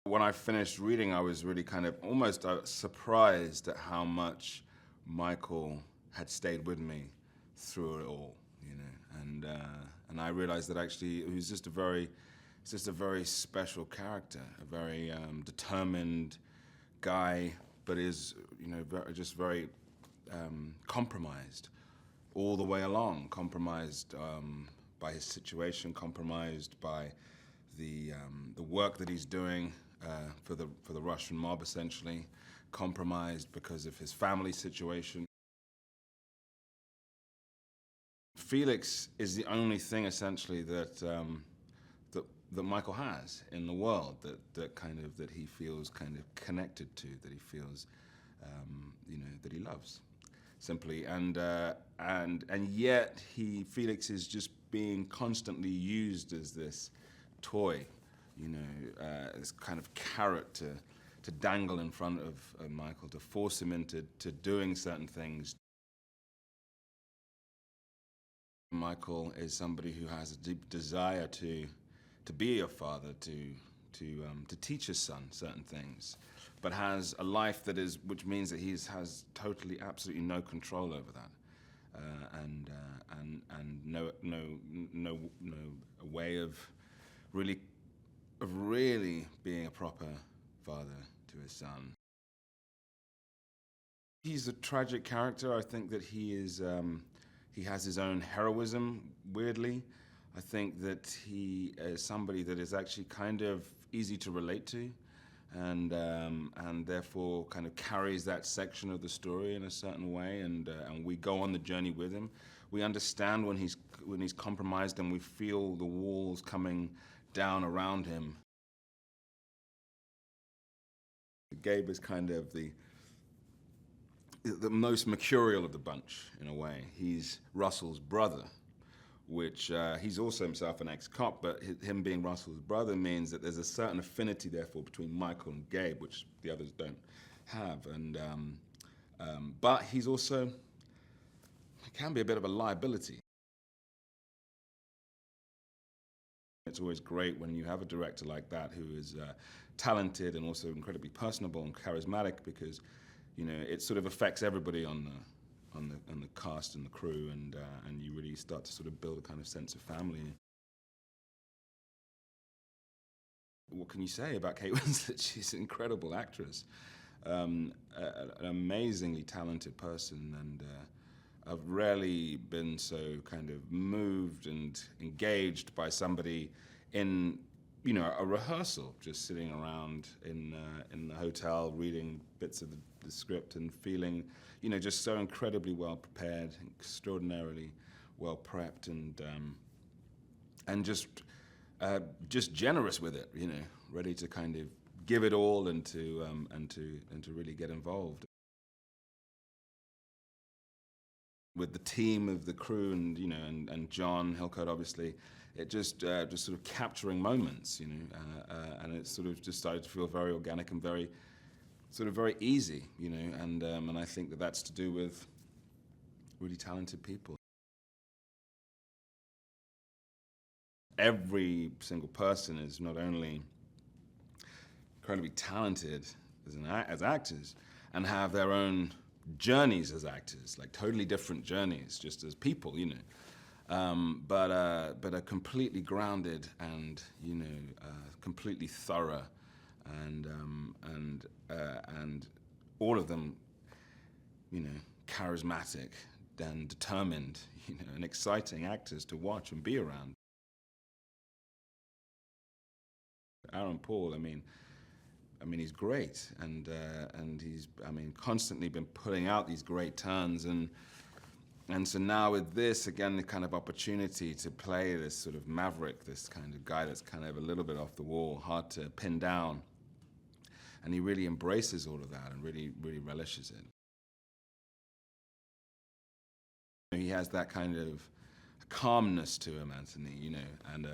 When I finished reading, I was really kind of almost surprised at how much Michael had stayed with me through it all, you know, and I realized that actually he was just a very special character, a very determined guy, but is, you know, just very compromised all the way along, compromised by his situation, compromised by the work that he's doing for the Russian mob, essentially, compromised because of his family situation. Felix is the only thing essentially that that Michael has in the world that he feels kind of connected to, that he feels you know, that he loves, simply, and yet Felix is just being constantly used as this toy, you know, this kind of carrot to dangle in front of Michael, to force him into doing certain things. Michael is somebody who has a deep desire to be a father, to teach his son certain things, but has a life which means that he has totally, absolutely no control over that, and no way of really being a proper father to his son. He's a tragic character. I think that he has his own heroism, weirdly. I think that he is somebody that is actually kind of easy to relate to, and therefore kind of carries that section of the story in a certain way, and we go on the journey with him. We understand when he's compromised, and we feel the walls coming down around him. Gabe is kind of the most mercurial of the bunch, in a way. He's Russell's brother, which he's also himself an ex-cop, but him being Russell's brother means that there's a certain affinity, therefore, between Michael and Gabe, which the others don't have. And but he's also, he can be a bit of a liability. It's always great when you have a director like that who is talented and also incredibly personable and charismatic, because, you know, it sort of affects everybody on the cast and the crew, and you really start to sort of build a kind of sense of family. What can you say about Kate Winslet? She's an incredible actress, an amazingly talented person, and I've rarely been so kind of moved and engaged by somebody in, you know, a rehearsal, just sitting around in the hotel reading bits of the script and feeling, you know, just so incredibly well prepared, extraordinarily well prepped, and just generous with it, you know, ready to kind of give it all and to really get involved with the team of the crew, and, you know, and John Hillcoat, obviously. It just sort of capturing moments, you know, and it sort of just started to feel very organic and very easy, you know, and I think that that's to do with really talented people. Every single person is not only incredibly talented as actors and have their own journeys as actors, like totally different journeys, just as people, you know, but are completely grounded and, you know, completely thorough, and all of them, you know, charismatic and determined, you know, and exciting actors to watch and be around. Aaron Paul, I mean, he's great, and he's, I mean, constantly been putting out these great turns, and so now with this, again, the kind of opportunity to play this sort of maverick, this kind of guy that's kind of a little bit off the wall, hard to pin down, and he really embraces all of that and really relishes it. He has that kind of calmness to him, Anthony, you know, and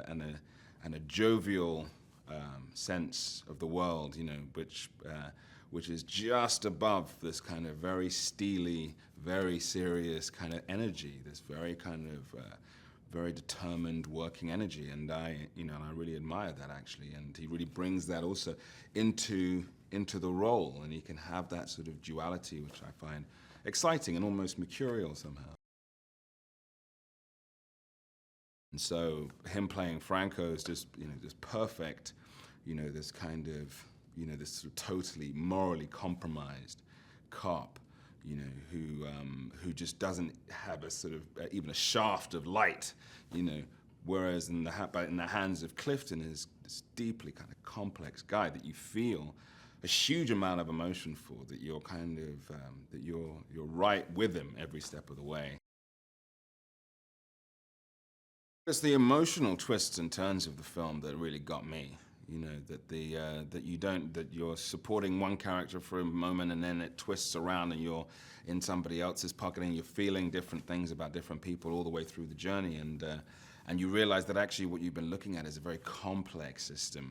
a jovial sense of the world, you know, which is just above this kind of very steely, very serious kind of energy, this very kind of very determined working energy, and I really admire that actually. And he really brings that also into the role, and he can have that sort of duality, which I find exciting and almost mercurial somehow. And so him playing Franco is just just perfect. This kind of this sort of totally morally compromised cop, who just doesn't have a sort of even a shaft of light, whereas in the hands of Clifton is this deeply kind of complex guy that you feel a huge amount of emotion for, that you're kind of that you're right with him every step of the way. It's the emotional twists and turns of the film that really got me. That you're supporting one character for a moment and then it twists around and you're in somebody else's pocket and you're feeling different things about different people all the way through the journey, and you realize that actually what you've been looking at is a very complex system.